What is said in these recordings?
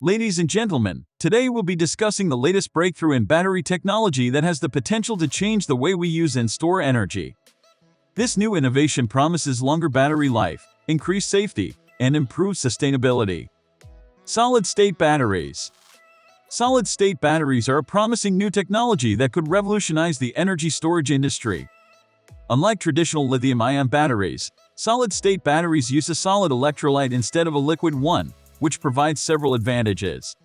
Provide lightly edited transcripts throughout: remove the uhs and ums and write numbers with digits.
Ladies and gentlemen, today we'll be discussing the latest breakthrough in battery technology that has the potential to change the way we use and store energy. This new innovation promises longer battery life, increased safety, and improved sustainability. Solid-state batteries. Solid-state batteries are a promising new technology that could revolutionize the energy storage industry. Unlike traditional lithium-ion batteries, solid-state batteries use a solid electrolyte instead of a liquid one, which provides several advantages.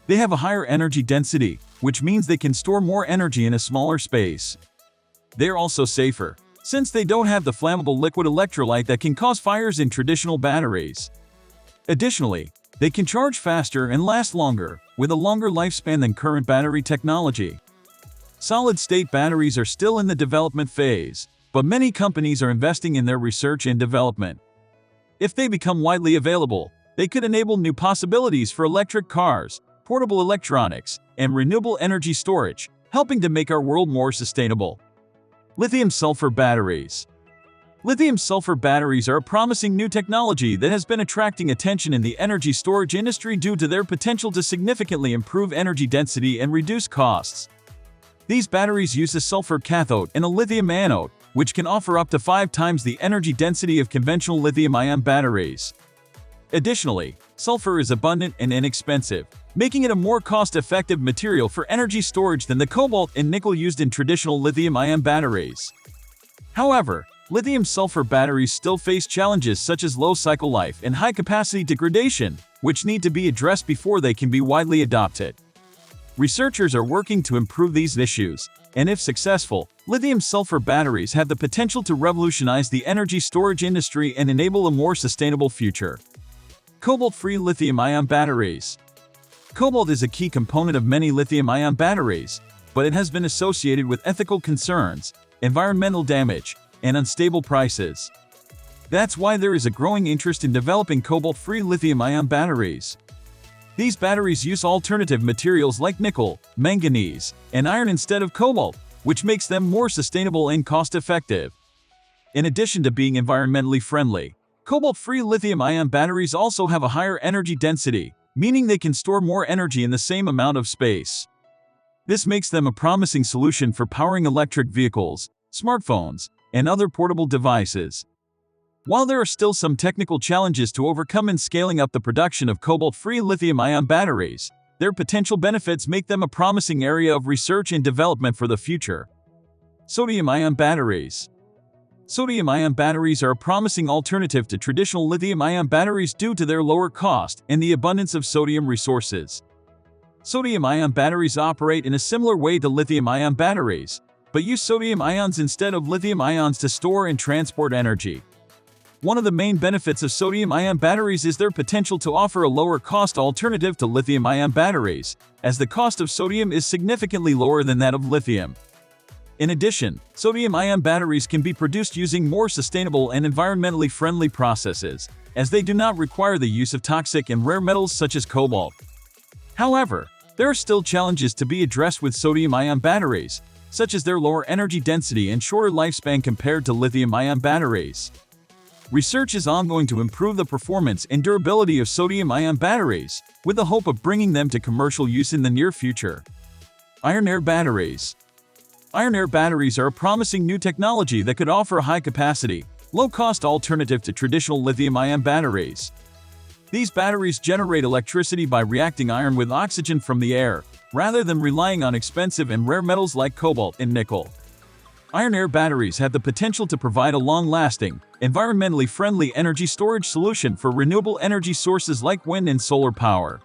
They have a higher energy density, which means they can store more energy in a smaller space. They're also safer, since they don't have the flammable liquid electrolyte that can cause fires in traditional batteries. Additionally, they can charge faster and last longer, with a longer lifespan than current battery technology. Solid-state batteries are still in the development phase, but many companies are investing in their research and development. If they become widely available, they could enable new possibilities for electric cars, portable electronics, and renewable energy storage, helping to make our world more sustainable. Lithium-sulfur batteries. Lithium-sulfur batteries are a promising new technology that has been attracting attention in the energy storage industry due to their potential to significantly improve energy density and reduce costs. These batteries use a sulfur cathode and a lithium anode, which can offer up to 5 times the energy density of conventional lithium-ion batteries. Additionally, sulfur is abundant and inexpensive, making it a more cost-effective material for energy storage than the cobalt and nickel used in traditional lithium-ion batteries. However, lithium-sulfur batteries still face challenges such as low cycle life and high-capacity degradation, which need to be addressed before they can be widely adopted. Researchers are working to improve these issues, and if successful, lithium-sulfur batteries have the potential to revolutionize the energy storage industry and enable a more sustainable future. Cobalt-free lithium-ion batteries. Cobalt is a key component of many lithium-ion batteries, but it has been associated with ethical concerns, environmental damage, and unstable prices. That's why there is a growing interest in developing cobalt-free lithium-ion batteries. These batteries use alternative materials like nickel, manganese, and iron instead of cobalt, which makes them more sustainable and cost-effective. In addition to being environmentally friendly, cobalt-free lithium-ion batteries also have a higher energy density, meaning they can store more energy in the same amount of space. This makes them a promising solution for powering electric vehicles, smartphones, and other portable devices. While there are still some technical challenges to overcome in scaling up the production of cobalt-free lithium-ion batteries, their potential benefits make them a promising area of research and development for the future. Sodium-ion batteries. Sodium-ion batteries are a promising alternative to traditional lithium-ion batteries due to their lower cost and the abundance of sodium resources. Sodium-ion batteries operate in a similar way to lithium-ion batteries, but use sodium ions instead of lithium ions to store and transport energy. One of the main benefits of sodium-ion batteries is their potential to offer a lower-cost alternative to lithium-ion batteries, as the cost of sodium is significantly lower than that of lithium. In addition, sodium-ion batteries can be produced using more sustainable and environmentally friendly processes, as they do not require the use of toxic and rare metals such as cobalt. However, there are still challenges to be addressed with sodium-ion batteries, such as their lower energy density and shorter lifespan compared to lithium-ion batteries. Research is ongoing to improve the performance and durability of sodium-ion batteries, with the hope of bringing them to commercial use in the near future. Iron-air batteries. Iron-air batteries are a promising new technology that could offer a high-capacity, low-cost alternative to traditional lithium-ion batteries. These batteries generate electricity by reacting iron with oxygen from the air, rather than relying on expensive and rare metals like cobalt and nickel. Iron-air batteries have the potential to provide a long-lasting, environmentally friendly energy storage solution for renewable energy sources like wind and solar power.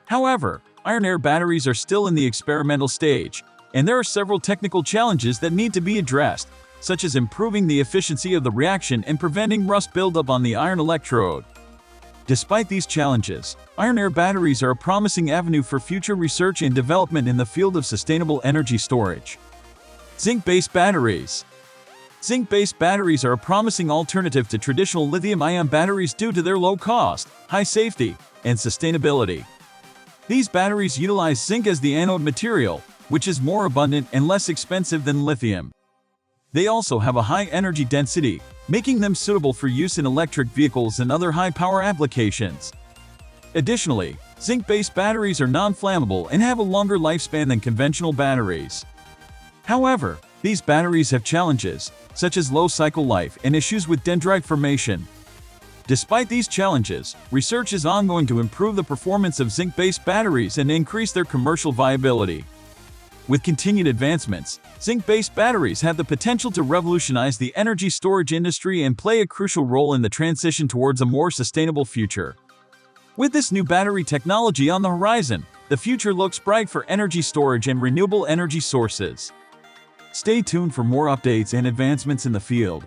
However, iron-air batteries are still in the experimental stage, and there are several technical challenges that need to be addressed, such as improving the efficiency of the reaction and preventing rust buildup on the iron electrode. Despite these challenges, iron-air batteries are a promising avenue for future research and development in the field of sustainable energy storage. Zinc-based batteries. Zinc-based batteries are a promising alternative to traditional lithium-ion batteries due to their low cost, high safety, and sustainability. These batteries utilize zinc as the anode material, which is more abundant and less expensive than lithium. They also have a high energy density, making them suitable for use in electric vehicles and other high-power applications. Additionally, Zinc-based batteries are non-flammable and have a longer lifespan than conventional batteries. However, these batteries have challenges, such as low cycle life and issues with dendrite formation. Despite these challenges, research is ongoing to improve the performance of zinc-based batteries and increase their commercial viability. With continued advancements, zinc-based batteries have the potential to revolutionize the energy storage industry and play a crucial role in the transition towards a more sustainable future. With this new battery technology on the horizon, the future looks bright for energy storage and renewable energy sources. Stay tuned for more updates and advancements in the field.